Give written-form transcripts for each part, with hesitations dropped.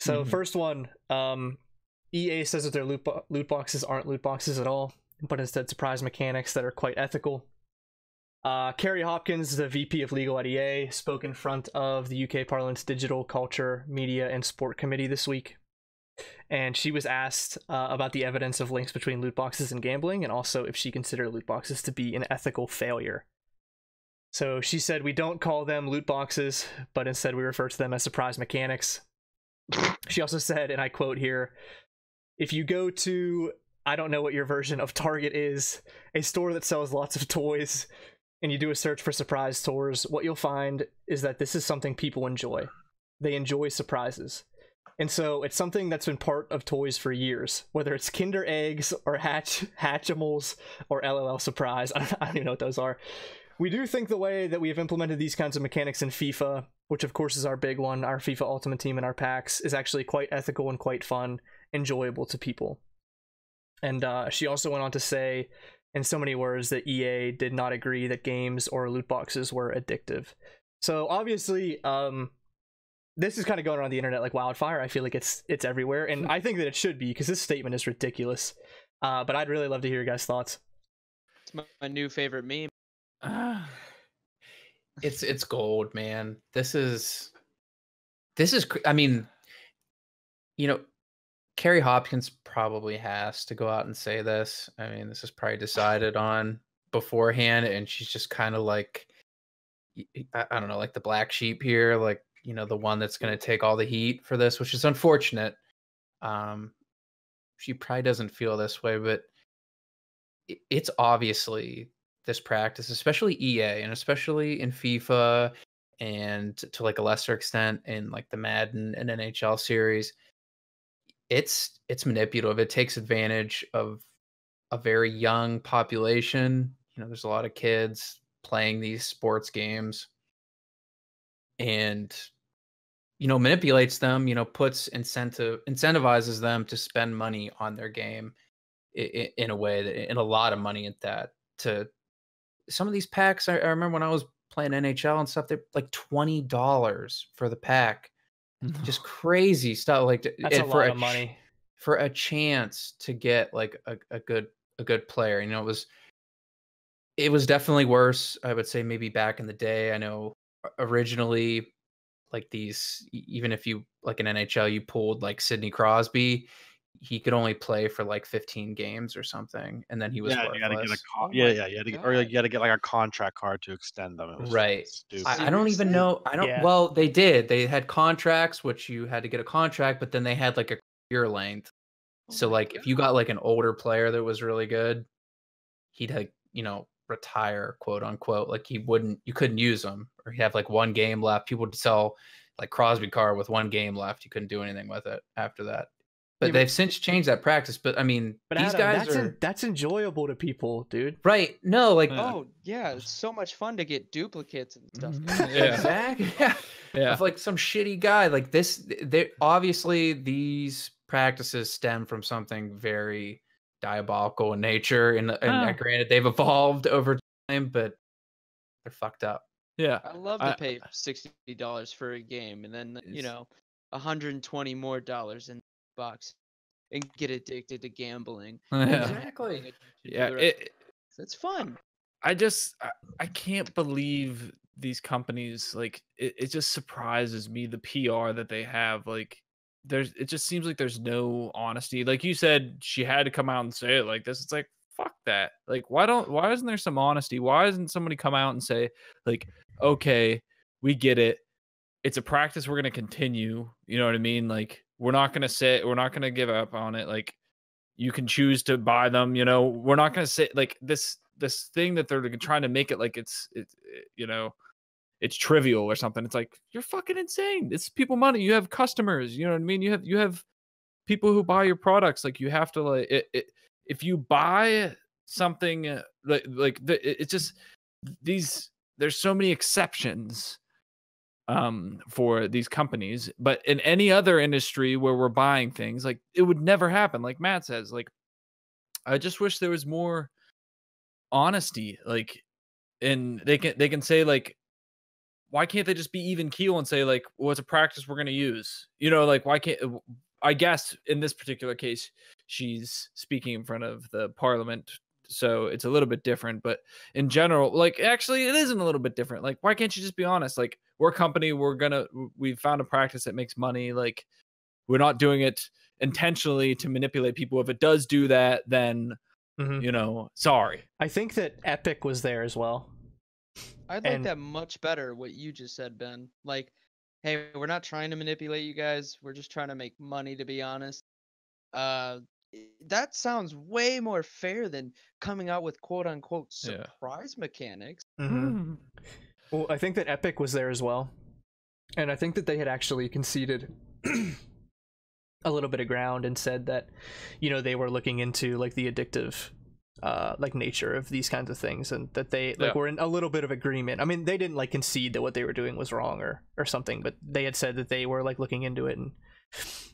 So first one, EA says that their loot boxes aren't loot boxes at all, but instead surprise mechanics that are quite ethical. Kerry Hopkins, the VP of Legal at EA, spoke in front of the UK Parliament's Digital Culture, Media and Sport Committee this week. And she was asked about the evidence of links between loot boxes and gambling, and also if she considered loot boxes to be an ethical failure. So she said, "We don't call them loot boxes, but instead we refer to them as surprise mechanics." She also said, and I quote here, "If you go to, I don't know what your version of Target is, a store that sells lots of toys, and you do a search for surprise tours, what you'll find is that this is something people enjoy. They enjoy surprises. And so it's something that's been part of toys for years, whether it's Kinder Eggs or Hatchimals or LOL Surprise." I don't even know what those are. "We do think the way that we have implemented these kinds of mechanics in FIFA, which of course is our big one, our FIFA Ultimate Team and our packs, is actually quite ethical and quite fun, enjoyable to people." And she also went on to say, in so many words, that EA did not agree that games or loot boxes were addictive. So obviously, this is kind of going around the internet like wildfire. I feel like it's everywhere, and I think that it should be, because this statement is ridiculous. But I'd really love to hear your guys' thoughts. It's my new favorite meme. It's gold, man. This is I mean, you know, Kerry Hopkins probably has to go out and say this. I mean, this is probably decided on beforehand, and she's just kind of like, I don't know, like the black sheep here, like, you know, the one that's going to take all the heat for this, which is unfortunate. She probably doesn't feel this way, but it's obviously this practice, especially EA, and especially in FIFA, and to like a lesser extent in like the Madden and NHL series. It's manipulative. It takes advantage of a very young population. You know, there's a lot of kids playing these sports games, and, you know, manipulates them, you know, incentivizes them to spend money on their game in a way that, in a lot of money at that. To some of these packs, I remember when I was playing NHL and stuff, they're like $20 for the pack. Just crazy stuff. Like, That's a lot of money for a chance to get like a good player. You know, it was definitely worse, I would say, maybe back in the day. I know originally, like, these, even if you, like, in NHL, you pulled like Sidney Crosby, he could only play for like 15 games or something, and then he was you gotta get Oh you my had to get, God. you had to get like a contract card to extend them. It was right. stupid. I don't even Seriously? know. I don't. Yeah. Well, they did. They had contracts, which you had to get a contract, but then they had like a career length. Oh So my like, if you got like an older player that was really good, he'd like, you know, retire, quote unquote. Like, you couldn't use him, or he'd have like one game left. People would sell like Crosby card with one game left. You couldn't do anything with it after that. But Yeah, they've since changed that practice. But I mean, But these Adam, guys that's enjoyable to people, dude. right. No, like, Oh yeah, it's so much fun to get duplicates and stuff. Yeah. exactly. Yeah. Yeah. Of like some shitty guy like this. They obviously, these practices stem from something very diabolical in nature, and granted, they've evolved over time, but they're fucked up. Yeah. I love to pay $60 for a game, and then, you know, $120 more in the box, and get addicted to gambling. Yeah. Exactly. Yeah. It's fun. I can't believe these companies, like, it just surprises me, the PR that they have. Like, it just seems like there's no honesty. Like you said, she had to come out and say it like this. It's like, fuck that. Like, why isn't there some honesty? Why doesn't somebody come out and say, like, okay, we get it. It's a practice we're going to continue. You know what I mean? Like, we're not going to give up on it. Like, you can choose to buy them, you know. We're not going to say, like, this thing that they're trying to make it like it's you know, it's trivial or something. It's like, you're fucking insane. It's people money. You have customers, you know what I mean? You have people who buy your products. Like, you have to, like, if you buy something, it's just there's so many exceptions for these companies. But in any other industry where we're buying things, like, it would never happen. Like Matt says, like, I just wish there was more honesty. Like, and they can say, like, why can't they just be even keel and say like, well, it's a practice we're going to use? You know, like why can't? I guess in this particular case, she's speaking in front of the parliament, so it's a little bit different. But in general, like actually, it isn't a little bit different. Like, why can't you just be honest? Like, we're a company, we found a practice that makes money. Like, we're not doing it intentionally to manipulate people. If it does do that, then you know, sorry. I think that Epic was there as well. I'd like that much better, what you just said, Ben. Like, hey, we're not trying to manipulate you guys. We're just trying to make money, to be honest. That sounds way more fair than coming out with quote-unquote surprise mechanics. Well, I think that Epic was there as well. And I think that they had actually conceded a little bit of ground and said that, you know, they were looking into like the addictive like nature of these kinds of things, and that they like were in a little bit of agreement. I mean, they didn't like concede that what they were doing was wrong or something, but they had said that they were like looking into it. And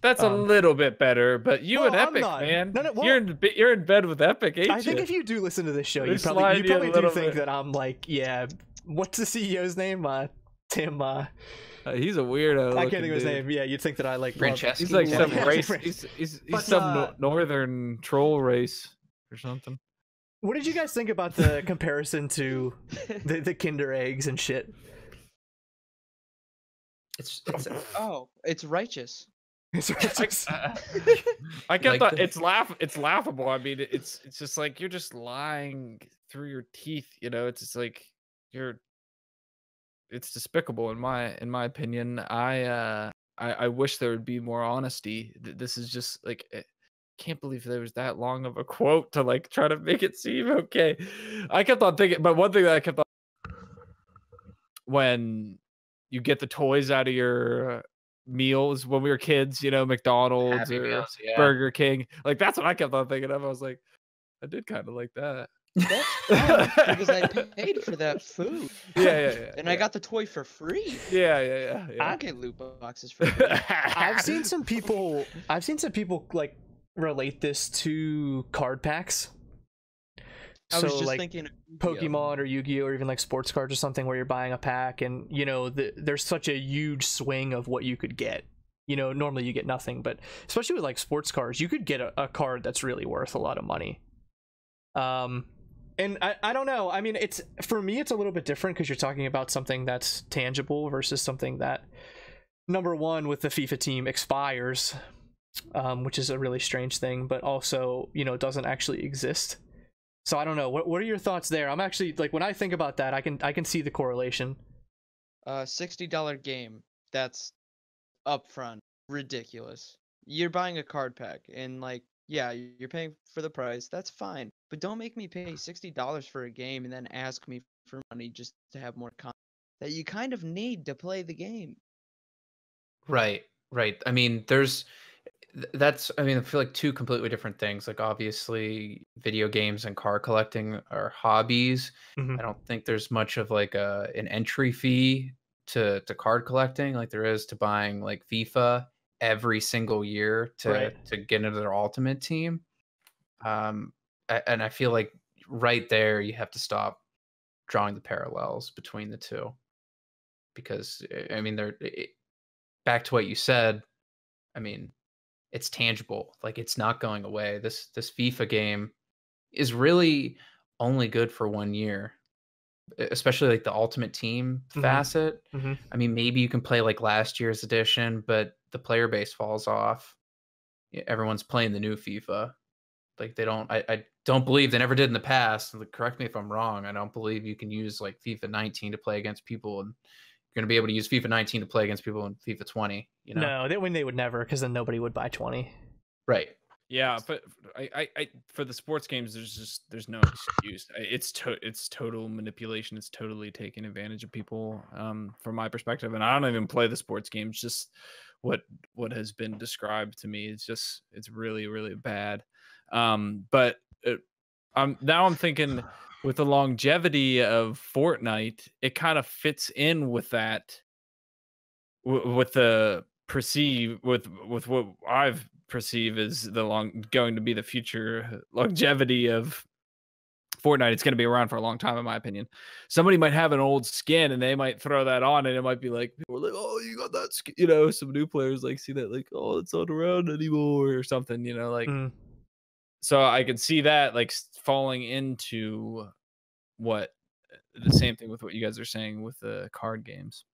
that's a little bit better. But you and Epic, man, you're in bed with Epic, ain't you? I think if you do listen to this show, you probably do think that I'm like, yeah, what's the CEO's name? Tim. He's a weirdo. I can't think of his name. Yeah, you'd think that I like Franceschi. He's like some race. He's some northern troll race or something. What did you guys think about the comparison to the Kinder eggs and shit? It's righteous. It's righteous. I kept thought it's laughable. I mean, it's just like you're just lying through your teeth. You know, it's just like it's despicable in my opinion. I wish there would be more honesty. This is just like. Can't believe there was that long of a quote to like try to make it seem okay. I kept on thinking, but one thing that I kept on, when you get the toys out of your meals when we were kids, you know, McDonald's Happy or Meals, Burger King, like that's what I kept on thinking of. I was like, I did kind of like that. Because I paid for that food. Yeah. And I got the toy for free. Yeah. I don't get loot boxes for free. I've seen some people like relate this to card packs. I was just like thinking Pokemon or Yu-Gi-Oh, or even like sports cards or something, where you're buying a pack and you know there's such a huge swing of what you could get. You know, normally you get nothing, but especially with like sports cards, you could get a card that's really worth a lot of money. And I don't know. I mean, for me it's a little bit different because you're talking about something that's tangible versus something that, number one, with the FIFA team expires. Which is a really strange thing, but also, you know, doesn't actually exist. So I don't know. What are your thoughts there? I'm actually like, when I think about that, I can see the correlation. $60 game. That's upfront. Ridiculous. You're buying a card pack, and like, yeah, you're paying for the price. That's fine, but don't make me pay $60 for a game and then ask me for money just to have more content that you kind of need to play the game. Right. I mean, I feel like two completely different things. Like obviously video games and car collecting are hobbies. I don't think there's much of like an entry fee to card collecting like there is to buying like FIFA every single year to get into their ultimate team. And I feel like right there you have to stop drawing the parallels between the two, because I mean back to what you said. I mean, it's tangible. Like it's not going away. This FIFA game is really only good for 1 year, especially like the ultimate team facet. I mean, maybe you can play like last year's edition, but the player base falls off. Everyone's playing the new FIFA. Like they don't. I don't believe they never did in the past. Correct me if I'm wrong. I don't believe you can use like FIFA 19 to play against people, and you're going to be able to use FIFA 19 to play against people in FIFA 20. You know? No, they would never, because then nobody would buy 20. Right. Yeah, but I for the sports games, there's no excuse. It's total manipulation. It's totally taking advantage of people. From my perspective, and I don't even play the sports games. Just what has been described to me. It's really, really bad. But now I'm thinking, with the longevity of Fortnite, it kind of fits in with that, with what I've perceived as going to be the future longevity of Fortnite, it's going to be around for a long time, in my opinion. Somebody might have an old skin and they might throw that on, and it might be like, people are like, oh, you got that skin. You know, some new players like see that, like, oh, it's not around anymore or something, you know, like. So I can see that like falling into the same thing with what you guys are saying with the card games.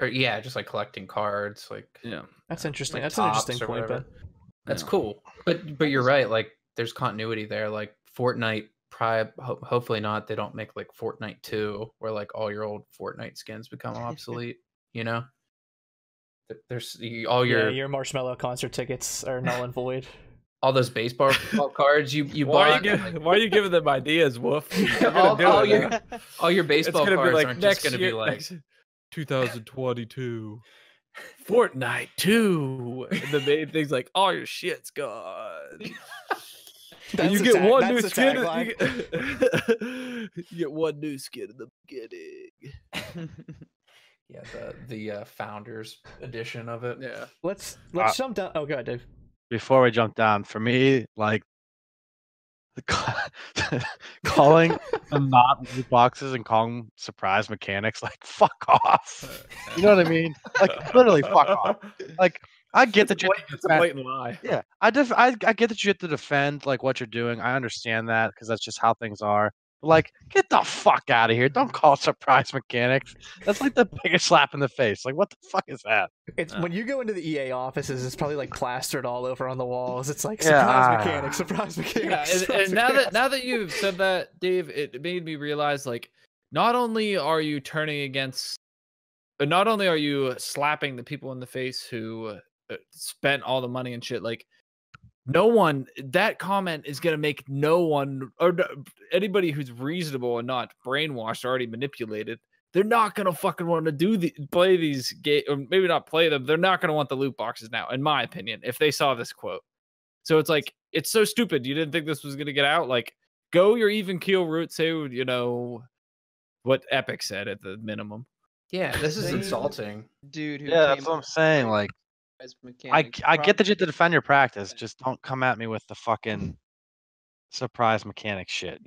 Or yeah, just like collecting cards, like Yeah, that's interesting. like That's an interesting tops or point, whatever. Ben. That's cool. But you're right. Like there's continuity there. Like Fortnite, hopefully not. They don't make like Fortnite 2, where like all your old Fortnite skins become obsolete. You know, there's all your Marshmallow concert tickets are null and void. All those baseball cards you why bought. Why are you giving them ideas, Wolf? all your baseball cards like aren't just going to be like 2022 Fortnite 2. The main thing's like all your shit's gone. And you get one new skin. You get one new skin in the beginning. Yeah, the founders edition of it. Yeah. Let's jump down. Oh, go ahead, Dave. Before we jump down, for me, like calling them not loot boxes and calling them surprise mechanics, like fuck off. You know what I mean? Like literally fuck off. Like I get that it's a blatant lie. Yeah, I get that you have to defend like what you're doing. I understand that because that's just how things are. But, like, get the fuck out of here! Don't call surprise mechanics. That's like the biggest slap in the face. Like, what the fuck is that? It's when you go into the EA offices, it's probably like plastered all over on the walls. It's like surprise mechanics, surprise mechanics. Yeah, and now that you've said that, Dave, it made me realize like not only are you slapping the people in the face who spent all the money and shit, like that comment is going to make no one or anybody who's reasonable and not brainwashed or already manipulated, they're not going to fucking want to play these games, or maybe not play them. They're not going to want the loot boxes now, in my opinion, if they saw this quote. So it's like, it's so stupid. You didn't think this was going to get out? Like, go your even keel route, say, you know, what Epic said at the minimum. Yeah, this is insulting. Dude, that's what I'm saying. Like, I get that you have to defend your practice. Just don't come at me with the fucking surprise mechanic shit.